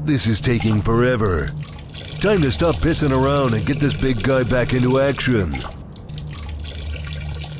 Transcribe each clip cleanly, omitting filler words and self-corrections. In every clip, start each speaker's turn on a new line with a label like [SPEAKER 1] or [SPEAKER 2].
[SPEAKER 1] This is taking forever. Time to stop pissing around and get this big guy back into action.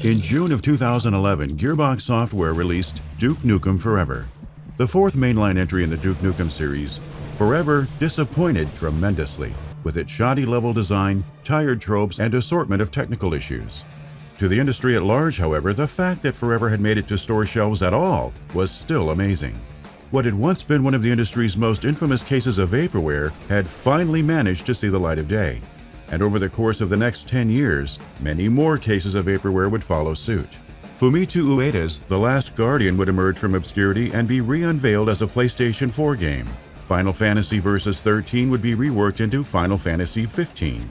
[SPEAKER 2] In June of 2011, Gearbox Software released Duke Nukem Forever. The fourth mainline entry in the Duke Nukem series, Forever disappointed tremendously with its shoddy level design, tired tropes, and assortment of technical issues. To the industry at large, however, the fact that Forever had made it to store shelves at all was still amazing. What had once been one of the industry's most infamous cases of vaporware had finally managed to see the light of day. And over the course of the next 10 years, many more cases of vaporware would follow suit. Fumito Ueda's The Last Guardian would emerge from obscurity and be re-unveiled as a PlayStation 4 game. Final Fantasy Versus 13 would be reworked into Final Fantasy 15.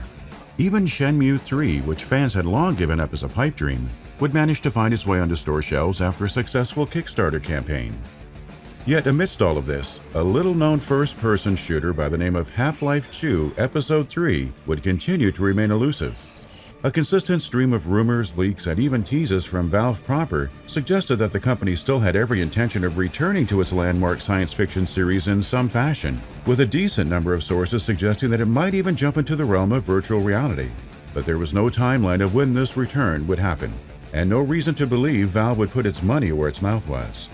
[SPEAKER 2] Even Shenmue 3, which fans had long given up as a pipe dream, would manage to find its way onto store shelves after a successful Kickstarter campaign. Yet amidst all of this, a little-known first-person shooter by the name of HalfLife 2 Episode 3 would continue to remain elusive. A consistent stream of rumors, leaks, and even teases from Valve proper suggested that the company still had every intention of returning to its landmark science fiction series in some fashion, with a decent number of sources suggesting that it might even jump into the realm of virtual reality. But there was no timeline of when this return would happen, and no reason to believe Valve would put its money where its mouth was.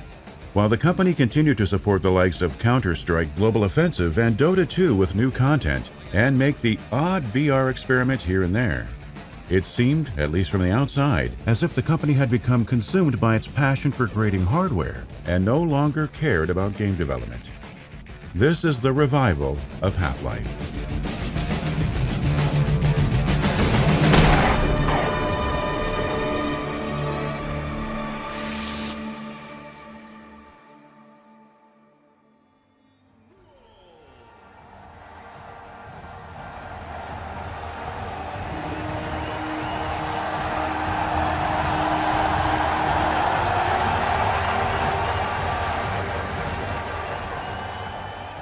[SPEAKER 2] While the company continued to support the likes of Counter-Strike Global Offensive and Dota 2 with new content, and make the odd VR experiment here and there, it seemed, at least from the outside, as if the company had become consumed by its passion for creating hardware and no longer cared about game development. This is the revival of Half-Life.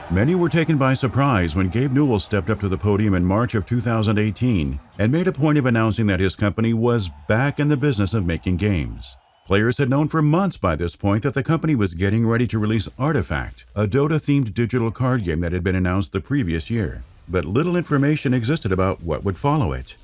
[SPEAKER 2] Many were taken by surprise when Gabe Newell stepped up to the podium in March of 2018 and made a point of announcing that his company was back in the business of making games. Players had known for months by this point that the company was getting ready to release Artifact, a Dota-themed digital card game that had been announced the previous year, but little information existed about what would follow it.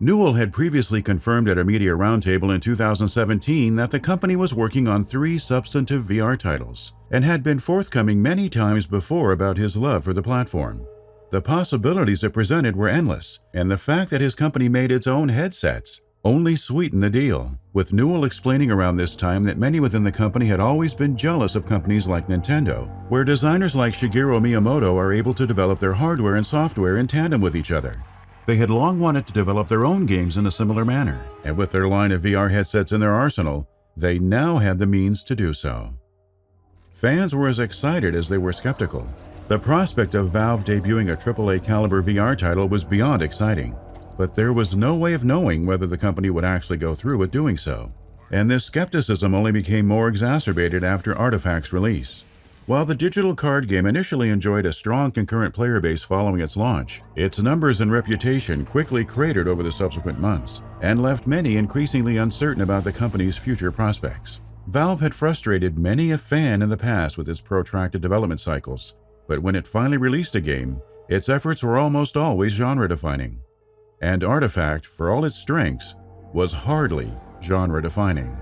[SPEAKER 2] Newell had previously confirmed at a media roundtable in 2017 that the company was working on 3 substantive VR titles, and had been forthcoming many times before about his love for the platform. The possibilities it presented were endless, and the fact that his company made its own headsets only sweetened the deal, with Newell explaining around this time that many within the company had always been jealous of companies like Nintendo, where designers like Shigeru Miyamoto are able to develop their hardware and software in tandem with each other. They had long wanted to develop their own games in a similar manner, and with their line of VR headsets in their arsenal, they now had the means to do so. Fans were as excited as they were skeptical. The prospect of Valve debuting a AAA caliber VR title was beyond exciting, but there was no way of knowing whether the company would actually go through with doing so, and this skepticism only became more exacerbated after Artifact's release. While the digital card game initially enjoyed a strong concurrent player base following its launch, its numbers and reputation quickly cratered over the subsequent months and left many increasingly uncertain about the company's future prospects. Valve had frustrated many a fan in the past with its protracted development cycles, but when it finally released a game, its efforts were almost always genre-defining. And Artifact, for all its strengths, was hardly genre-defining.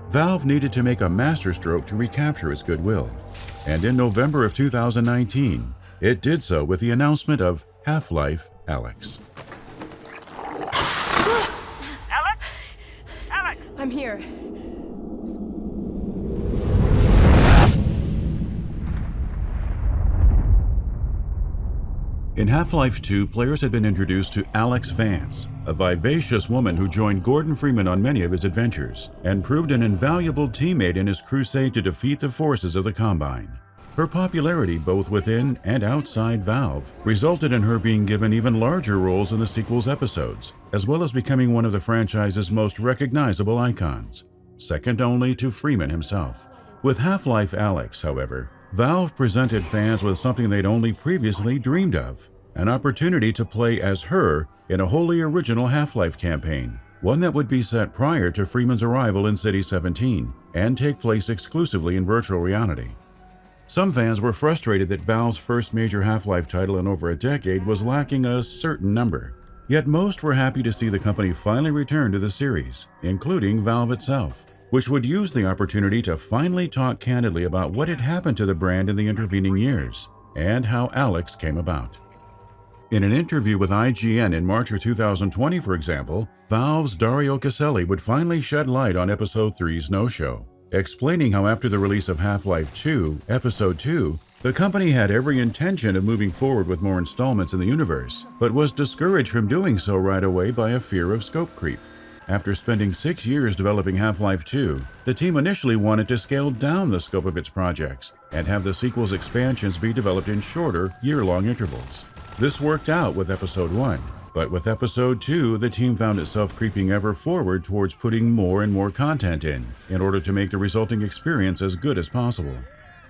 [SPEAKER 2] Valve needed to make a masterstroke to recapture its goodwill, and in November of 2019, it did so with the announcement of HalfLife Alex.
[SPEAKER 3] Alex? Alex!
[SPEAKER 4] I'm here.
[SPEAKER 2] In Half-Life 2, players had been introduced to Alex Vance, a vivacious woman who joined Gordon Freeman on many of his adventures and proved an invaluable teammate in his crusade to defeat the forces of the Combine. Her popularity both within and outside Valve resulted in her being given even larger roles in the sequel's episodes, as well as becoming one of the franchise's most recognizable icons, second only to Freeman himself. With Half-Life Alex, however, Valve presented fans with something they'd only previously dreamed of, an opportunity to play as her in a wholly original Half-Life campaign, one that would be set prior to Freeman's arrival in City 17 and take place exclusively in virtual reality. Some fans were frustrated that Valve's first major Half-Life title in over a decade was lacking a certain number. Yet most were happy to see the company finally return to the series, including Valve itself, which would use the opportunity to finally talk candidly about what had happened to the brand in the intervening years, and how Alex came about. In an interview with IGN in March of 2020, for example, Valve's Dario Caselli would finally shed light on Episode 3's no-show, explaining how after the release of Half-Life 2, Episode 2, the company had every intention of moving forward with more installments in the universe, but was discouraged from doing so right away by a fear of scope creep. After spending 6 years developing Half-Life 2, the team initially wanted to scale down the scope of its projects and have the sequel's expansions be developed in shorter, year-long intervals. This worked out with Episode 1, but with Episode 2, the team found itself creeping ever forward towards putting more and more content in order to make the resulting experience as good as possible.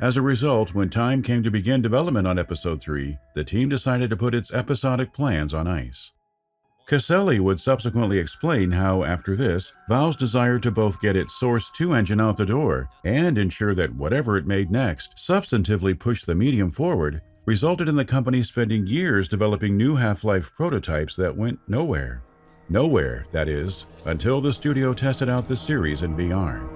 [SPEAKER 2] As a result, when time came to begin development on Episode 3, the team decided to put its episodic plans on ice. Caselli would subsequently explain how, after this, Valve's desire to both get its Source 2 engine out the door and ensure that whatever it made next substantively pushed the medium forward resulted in the company spending years developing new Half-Life prototypes that went nowhere. Nowhere, that is, until the studio tested out the series in VR.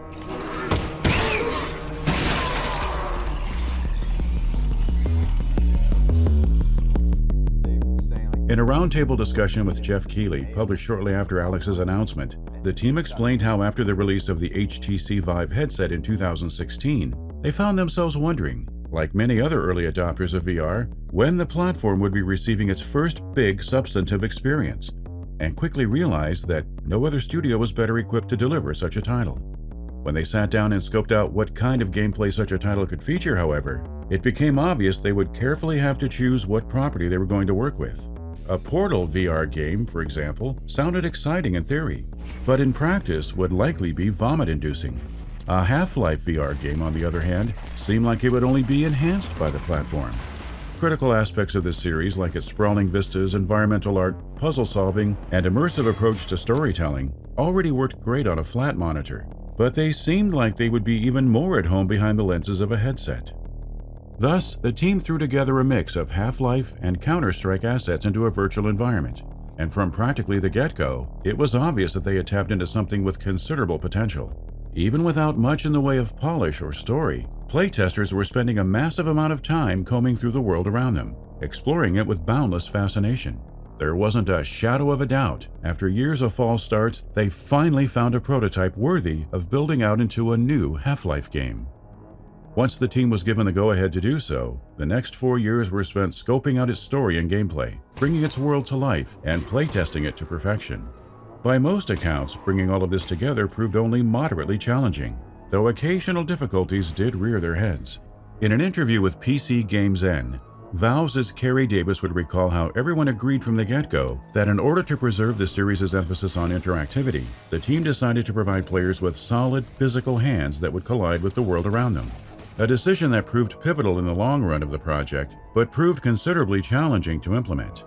[SPEAKER 2] In a roundtable discussion with Jeff Keighley, published shortly after Alex's announcement, the team explained how after the release of the HTC Vive headset in 2016, they found themselves wondering, like many other early adopters of VR, when the platform would be receiving its first big substantive experience, and quickly realized that no other studio was better equipped to deliver such a title. When they sat down and scoped out what kind of gameplay such a title could feature, however, it became obvious they would carefully have to choose what property they were going to work with. A Portal VR game, for example, sounded exciting in theory, but in practice would likely be vomit-inducing. A Half-Life VR game, on the other hand, seemed like it would only be enhanced by the platform. Critical aspects of this series, like its sprawling vistas, environmental art, puzzle solving, and immersive approach to storytelling, already worked great on a flat monitor, but they seemed like they would be even more at home behind the lenses of a headset. Thus, the team threw together a mix of Half-Life and Counter-Strike assets into a virtual environment, and from practically the get-go, it was obvious that they had tapped into something with considerable potential. Even without much in the way of polish or story, playtesters were spending a massive amount of time combing through the world around them, exploring it with boundless fascination. There wasn't a shadow of a doubt. After years of false starts, they finally found a prototype worthy of building out into a new Half-Life game. Once the team was given the go-ahead to do so, the next 4 years were spent scoping out its story and gameplay, bringing its world to life, and playtesting it to perfection. By most accounts, bringing all of this together proved only moderately challenging, though occasional difficulties did rear their heads. In an interview with PC Games N, Valve's Carrie Davis would recall how everyone agreed from the get-go that in order to preserve the series' emphasis on interactivity, the team decided to provide players with solid, physical hands that would collide with the world around them. A decision that proved pivotal in the long run of the project, but proved considerably challenging to implement.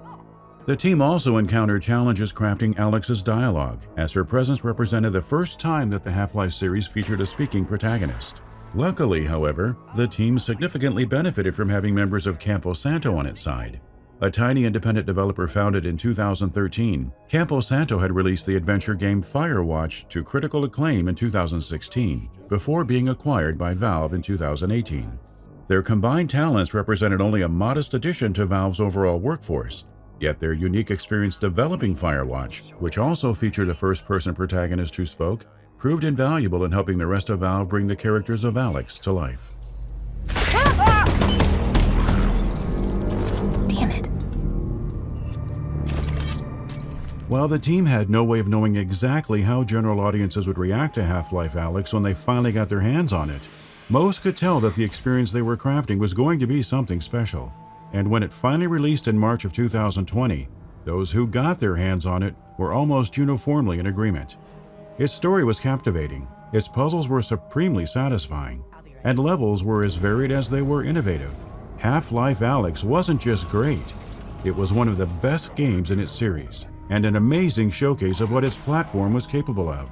[SPEAKER 2] The team also encountered challenges crafting Alex's dialogue, as her presence represented the first time that the Half-Life series featured a speaking protagonist. Luckily, however, the team significantly benefited from having members of Campo Santo on its side. A tiny independent developer founded in 2013, Campo Santo had released the adventure game Firewatch to critical acclaim in 2016, before being acquired by Valve in 2018. Their combined talents represented only a modest addition to Valve's overall workforce, yet their unique experience developing Firewatch, which also featured a first-person protagonist who spoke, proved invaluable in helping the rest of Valve bring the characters of Alex to life.
[SPEAKER 4] Damn it.
[SPEAKER 2] While the team had no way of knowing exactly how general audiences would react to Half-Life Alex when they finally got their hands on it, most could tell that the experience they were crafting was going to be something special. And when it finally released in March of 2020, those who got their hands on it were almost uniformly in agreement. Its story was captivating, its puzzles were supremely satisfying, and levels were as varied as they were innovative. Half-Life Alex wasn't just great, it was one of the best games in its series, and an amazing showcase of what its platform was capable of.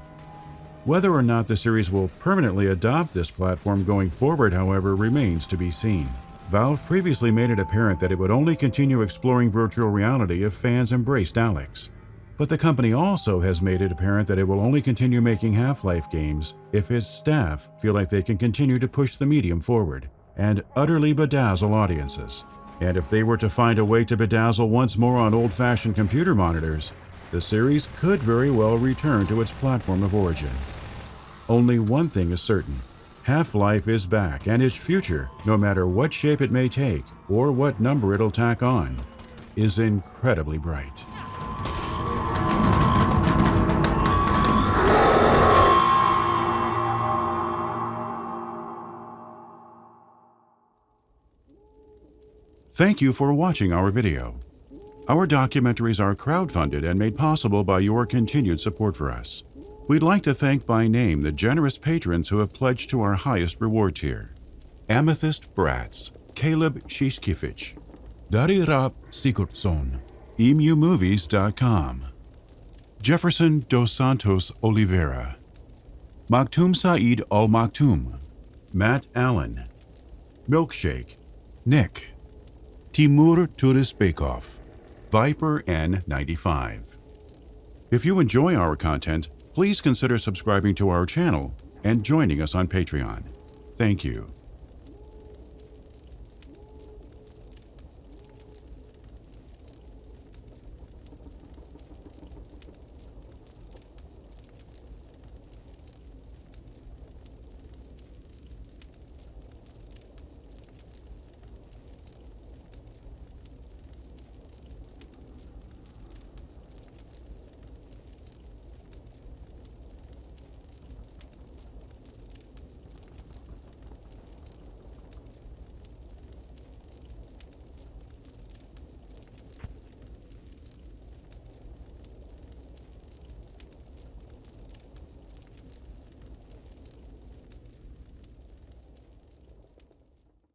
[SPEAKER 2] Whether or not the series will permanently adopt this platform going forward, however, remains to be seen. Valve previously made it apparent that it would only continue exploring virtual reality if fans embraced Alex. But the company also has made it apparent that it will only continue making Half-Life games if its staff feel like they can continue to push the medium forward and utterly bedazzle audiences. And if they were to find a way to bedazzle once more on old-fashioned computer monitors, the series could very well return to its platform of origin. Only one thing is certain. Half-Life is back, and its future, no matter what shape it may take or what number it'll tack on, is incredibly bright. Thank you for watching our video. Our documentaries are crowdfunded and made possible by your continued support for us. We'd like to thank by name the generous patrons who have pledged to our highest reward tier. Amethyst Bratz, Caleb Shishkevich, Darirab Sigurdsson, EmuMovies.com, Jefferson Dos Santos Oliveira, Maktoum Saeed Al Maktoum, Matt Allen, Milkshake, Nick, Timur Turisbekov, Viper N95. If you enjoy our content, please consider subscribing to our channel and joining us on Patreon. Thank you.